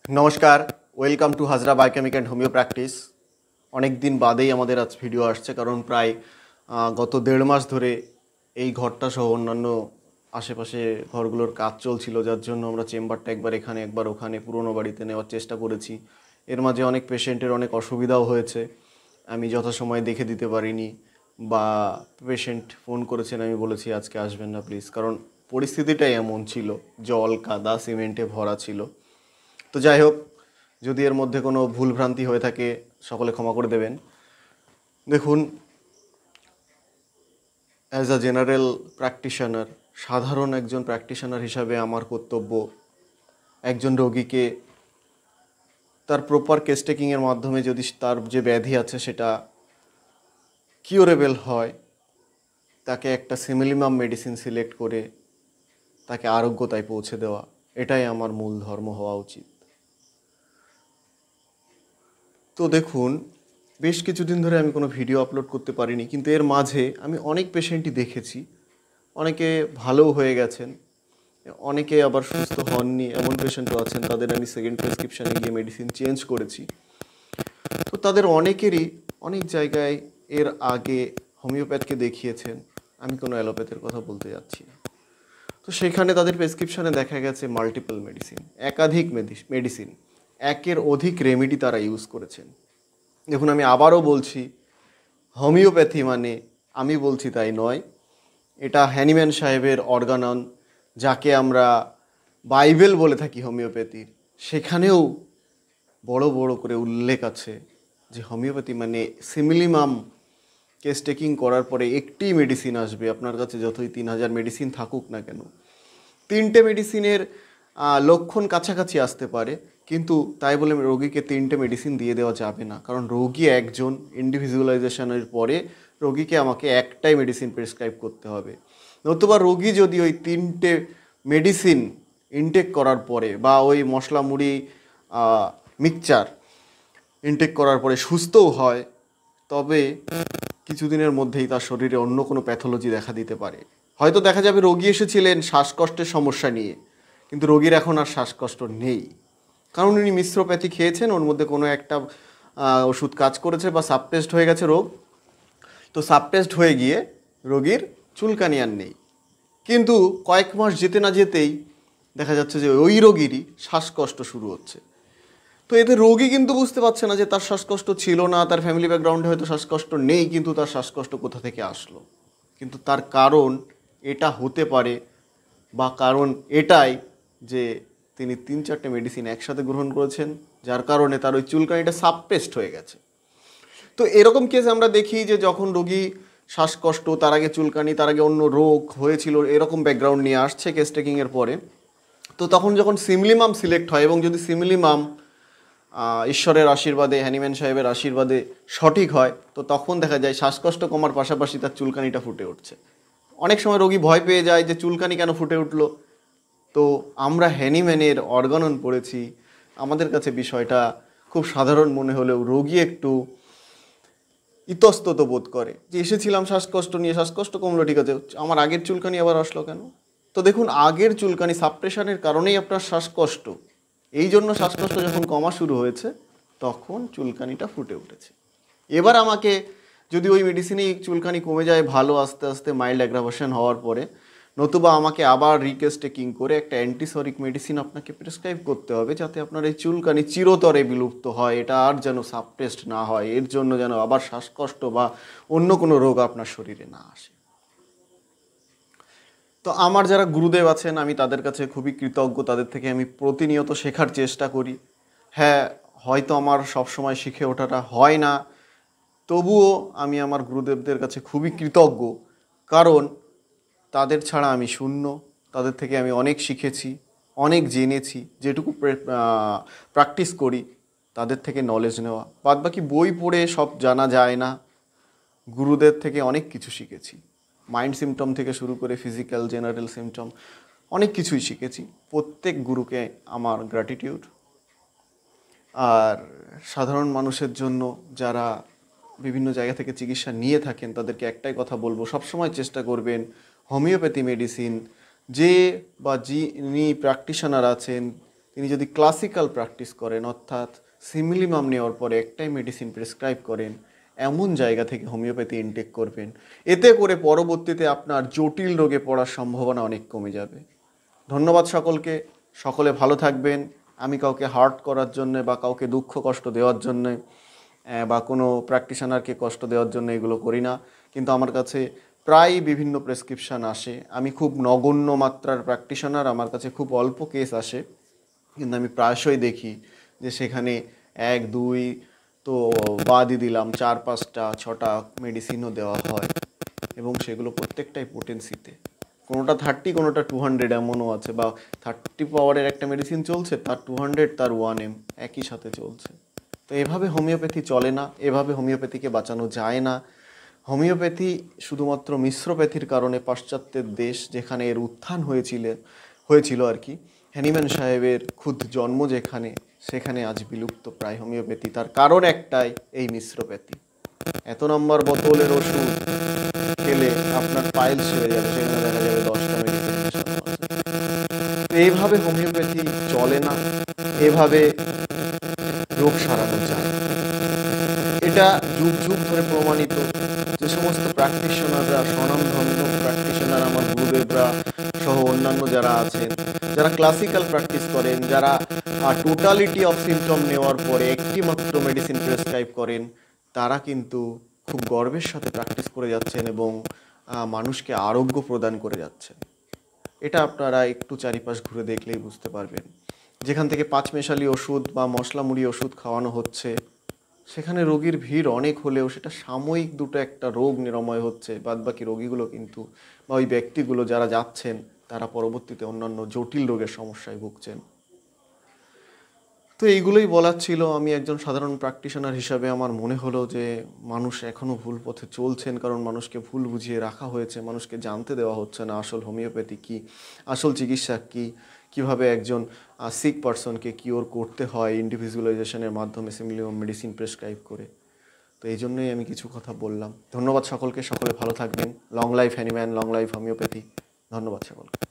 নমস্কার, welcome to Hazra biochemic and homeo practice. অনেক দিন বাদেই আমাদের আজ ভিডিও আসছে, কারণ প্রায় গত 1.5 মাস ধরে এই ঘরটা সহ অন্যান্য আশেপাশে ঘরগুলোর কাজ চলছিল, যার জন্য আমরা চেম্বারটা একবার এখানে একবার ওখানে পুরনো বাড়িতে নেওয়ার চেষ্টা করেছি। এর মাঝে অনেক পেশেন্টের অনেক অসুবিধাও হয়েছে, আমি যথাসময়ে দেখে দিতে পারিনি, বা পেশেন্ট ফোন করেছেন, আমি বলেছি আজকে আসবেন না প্লিজ, কারণ পরিস্থিতিটাই এমন ছিল, জল কাদা সিমেন্টে ভরা ছিল। তো যাই হোক, যদি এর মধ্যে কোনো ভুলভ্রান্তি হয়ে থাকে সকলে ক্ষমা করে দেবেন। দেখুন, অ্যাজ আ জেনারেল প্র্যাকটিশনার, সাধারণ একজন প্র্যাকটিশনার হিসাবে আমার কর্তব্য একজন রোগীকে তার প্রপার কেস টেকিংয়ের মাধ্যমে যদি তার যে ব্যাধি আছে সেটা কিউরেবল হয়, তাকে একটা সিমিলিমাম মেডিসিন সিলেক্ট করে তাকে আরোগ্যতায় পৌঁছে দেওয়া, এটাই আমার মূল ধর্ম হওয়া উচিত। তো দেখুন, বেশ কিছুদিন ধরে আমি কোনো ভিডিও আপলোড করতে পারিনি, কিন্তু এর মাঝে আমি অনেক পেশেন্টই দেখেছি। অনেকে ভালোও হয়ে গেছেন, অনেকে আবার সুস্থ হননি, এমন পেশেন্টও আছেন, তাদের আমি সেকেন্ড প্রেসক্রিপশানে গিয়ে মেডিসিন চেঞ্জ করেছি। তো তাদের অনেকেরই অনেক জায়গায় এর আগে হোমিওপ্যাথকে দেখিয়েছেন, আমি কোনো অ্যালোপ্যাথের কথা বলতে যাচ্ছি না। তো সেখানে তাদের প্রেসক্রিপশানে দেখা গেছে মাল্টিপল মেডিসিন, একাধিক মেডিসিন, একের অধিক রেমেডি তারা ইউজ করেছেন। দেখুন, আমি আবারও বলছি, হোমিওপ্যাথি মানে আমি বলছি তাই নয়, এটা হ্যানিম্যান সাহেবের অর্গানন, যাকে আমরা বাইবেল বলে থাকি হোমিওপ্যাথির, সেখানেও বড় বড় করে উল্লেখ আছে যে হোমিওপ্যাথি মানে সিমিলিমাম কেস টেকিং করার পরে একটি মেডিসিন আসবে, আপনার কাছে যতই 3000 মেডিসিন থাকুক না কেন। 3টে মেডিসিনের লক্ষণ কাছাকাছি আসতে পারে, কিন্তু তাই বলে রোগীকে 3টে মেডিসিন দিয়ে দেওয়া যাবে না, কারণ রোগী একজন, ইন্ডিভিজুয়ালাইজেশনের পরে রোগীকে আমাকে একটাই মেডিসিন প্রেসক্রাইব করতে হবে। নতুবা রোগী যদি ওই 3টে মেডিসিন ইনটেক করার পরে বা ওই মশলা মুড়ি মিক্সচার ইনটেক করার পরে সুস্থও হয়, তবে কিছুদিনের মধ্যেই তার শরীরে অন্য কোনো প্যাথোলজি দেখা দিতে পারে। হয়তো দেখা যাবে রোগী এসেছিলেন শ্বাসকষ্টের সমস্যা নিয়ে, কিন্তু রোগীর এখন আর শ্বাসকষ্ট নেই, কারণ উনি মিশ্রপ্যাথি খেয়েছেন, ওর মধ্যে কোনো একটা ওষুধ কাজ করেছে বা সাবটেস্ট হয়ে গেছে রোগ। তো সাবটেস্ট হয়ে গিয়ে রোগীর চুলকানি আর নেই, কিন্তু কয়েক মাস যেতে না যেতেই দেখা যাচ্ছে যে ওই রোগীরই শ্বাসকষ্ট শুরু হচ্ছে। তো এতে রোগী কিন্তু বুঝতে পারছে না যে তার শ্বাসকষ্ট ছিল না, তার ফ্যামিলি ব্যাকগ্রাউন্ডে হয়তো শ্বাসকষ্ট নেই, কিন্তু তার শ্বাসকষ্ট কোথা থেকে আসলো। কিন্তু তার কারণ এটা হতে পারে, বা কারণ এটাই যে তিনি 3-4টে মেডিসিন একসাথে গ্রহণ করেছেন, যার কারণে তার ওই চুলকানিটা সাবটেস্ট হয়ে গেছে। তো এরকম কেস আমরা দেখি যে যখন রোগী শ্বাসকষ্ট, তার আগে চুলকানি, তার আগে অন্য রোগ হয়েছিল, এরকম ব্যাকগ্রাউন্ড নিয়ে আসছে কেস টেকিংয়ের পরে, তো তখন যখন সিমিলিমাম সিলেক্ট হয়, এবং যদি সিমিলিমাম ঈশ্বরের আশীর্বাদে, হ্যানিম্যান সাহেবের আশীর্বাদে সঠিক হয়, তো তখন দেখা যায় শ্বাসকষ্ট কমার পাশাপাশি তার চুলকানিটা ফুটে উঠছে। অনেক সময় রোগী ভয় পেয়ে যায় যে চুলকানি কেন ফুটে উঠলো। তো আমরা হ্যানিম্যানের অর্গানন পড়েছি, আমাদের কাছে বিষয়টা খুব সাধারণ মনে হলেও রোগী একটু ইতস্তত বোধ করে যে এসেছিলাম শ্বাসকষ্ট নিয়ে, শ্বাসকষ্ট কমলো ঠিক আছে, আমার আগের চুলকানি আবার আসলো কেন। তো দেখুন, আগের চুলকানি সাপ্রেশনের কারণেই আপনার শ্বাসকষ্ট, এই জন্য শ্বাসকষ্ট যখন কমা শুরু হয়েছে তখন চুলকানিটা ফুটে উঠেছে। এবার আমাকে যদি ওই মেডিসিনেই চুলকানি কমে যায় ভালো, আস্তে আস্তে মাইল্ড অ্যাগ্রাভেশন হওয়ার পরে, নতুবা আমাকে আবার রিকেস টেকিং করে একটা অ্যান্টিসরিক মেডিসিন আপনাকে প্রেসক্রাইব করতে হবে, যাতে আপনার এই চুলকানি চিরতরে বিলুপ্ত হয়, এটা আর যেন সাবটেস্ট না হয়, এর জন্য যেন আবার শ্বাসকষ্ট বা অন্য কোনো রোগ আপনার শরীরে না আসে। তো আমার যারা গুরুদেব আছেন, আমি তাদের কাছে খুবই কৃতজ্ঞ, তাদের থেকে আমি প্রতিনিয়ত শেখার চেষ্টা করি। হ্যাঁ, হয়তো আমার সবসময় শিখে ওঠাটা হয় না, তবুও আমি আমার গুরুদেবদের কাছে খুবই কৃতজ্ঞ, কারণ তাদের ছাড়া আমি শূন্য। তাদের থেকে আমি অনেক শিখেছি, অনেক জেনেছি, যেটুকু প্র্যাকটিস করি তাদের থেকে নলেজ নেওয়া, বাদবাকি বই পড়ে সব জানা যায় না। গুরুদের থেকে অনেক কিছু শিখেছি, মাইন্ড সিমটম থেকে শুরু করে ফিজিক্যাল জেনারেল সিমটম, অনেক কিছুই শিখেছি। প্রত্যেক গুরুকে আমার গ্র্যাটিটিউড। আর সাধারণ মানুষের জন্য যারা বিভিন্ন জায়গা থেকে চিকিৎসা নিয়ে থাকেন, তাদেরকে একটাই কথা বলবো, সবসময় চেষ্টা করবেন হোমিওপ্যাথি মেডিসিন, যে বা যিনি প্র্যাকটিশনার আছেন তিনি যদি ক্লাসিক্যাল প্র্যাকটিস করেন, অর্থাৎ সিমিলিমাম নেওয়ার পরে একটাই মেডিসিন প্রেসক্রাইব করেন, এমন জায়গা থেকে হোমিওপ্যাথি ইনটেক করবেন, এতে করে পরবর্তীতে আপনার জটিল রোগে পড়ার সম্ভাবনা অনেক কমে যাবে। ধন্যবাদ সকলকে, সকলে ভালো থাকবেন। আমি কাউকে হার্ট করার জন্যে বা কাউকে দুঃখ কষ্ট দেওয়ার জন্যে বা কোনো প্র্যাকটিশনারকে কষ্ট দেওয়ার জন্য এগুলো করি না, কিন্তু আমার কাছে প্রায় বিভিন্ন প্রেসক্রিপশান আসে। আমি খুব নগণ্য মাত্রার প্র্যাকটিশনার, আমার কাছে খুব অল্প কেস আসে, কিন্তু আমি প্রায়শই দেখি যে সেখানে 1-2 তো বাদই দিলাম, 4-5টা 6টা মেডিসিনও দেওয়া হয় এবং সেগুলো প্রত্যেকটাই পোটেন্সিতে, কোনোটা 30, কোনোটা 200 এমনও আছে, বা 30 পাওয়ারের একটা মেডিসিন চলছে, তার 200 তার 1M একই সাথে চলছে। তো এভাবে হোমিওপ্যাথি চলে না, এভাবে হোমিওপ্যাথিকে বাঁচানো যায় না। হোমিওপ্যাথি শুধুমাত্র মিশ্রপ্যাথির কারণে পাশ্চাত্যের দেশ যেখানে এর উত্থান হয়েছিল আর কি, হ্যানিম্যান সাহেবের খুদ জন্ম যেখানে, সেখানে আজ বিলুপ্ত প্রায় হোমিওপ্যাথি। তার কারণ একটাই, এই মিশ্রপ্যাথি। এত নম্বর বোতলের ওষুধ খেলে আপনার পাইল ছেড়ে যাবে, সেখানে দেখা যাবে 10টা মেডিসিন মেশানো আছে। এইভাবে হোমিওপ্যাথি চলে না, এভাবে রোগ সারানো যায়। এটা যুগ যুগ ধরে প্রমাণিত। যে সমস্ত প্র্যাকটিশনাররা, স্বনামধন্য প্র্যাকটিশনার, আমার গুরুদেবরা সহ অন্যান্য যারা আছেন, যারা ক্লাসিক্যাল প্র্যাকটিস করেন, যারা টোটালিটি অফ সিমটম নেওয়ার পরে একটি মাত্র মেডিসিন প্রেসক্রাইব করেন, তারা কিন্তু খুব গর্বের সাথে প্র্যাকটিস করে যাচ্ছেন এবং মানুষকে আরোগ্য প্রদান করে যাচ্ছেন। এটা আপনারা একটু চারিপাশ ঘুরে দেখলেই বুঝতে পারবেন। যেখান থেকে পাঁচমেশালি ওষুধ বা মশলা মুড়ি ওষুধ খাওয়ানো হচ্ছে, সেখানে রোগীর ভিড় অনেক হলেও সেটা সাময়িক দুটো একটা রোগ নিরাময় হচ্ছে, বাদবাকি রোগীগুলো কিন্তু বা ওই ব্যক্তিগুলো যারা যাচ্ছেন, তারা পরবর্তীতে অন্যান্য জটিল রোগের সমস্যায় ভুগছেন। তো এইগুলোই বলার ছিল। আমি একজন সাধারণ প্র্যাকটিশনার হিসাবে আমার মনে হলো যে মানুষ এখনও ভুল পথে চলছেন, কারণ মানুষকে ভুল বুঝিয়ে রাখা হয়েছে, মানুষকে জানতে দেওয়া হচ্ছে না আসল হোমিওপ্যাথি কী, আসল চিকিৎসা কী, কীভাবে একজন সিক পারসনকে কিওর করতে হয় ইন্ডিভিজুয়ালাইজেশনের মাধ্যমে সিমিলিমাম মেডিসিন প্রেসক্রাইব করে। তো এই জন্যই আমি কিছু কথা বললাম। ধন্যবাদ সকলকে, সকলে ভালো থাকবেন। Long life Hahnemann, long life homeopathy. ধন্যবাদ সকলকে।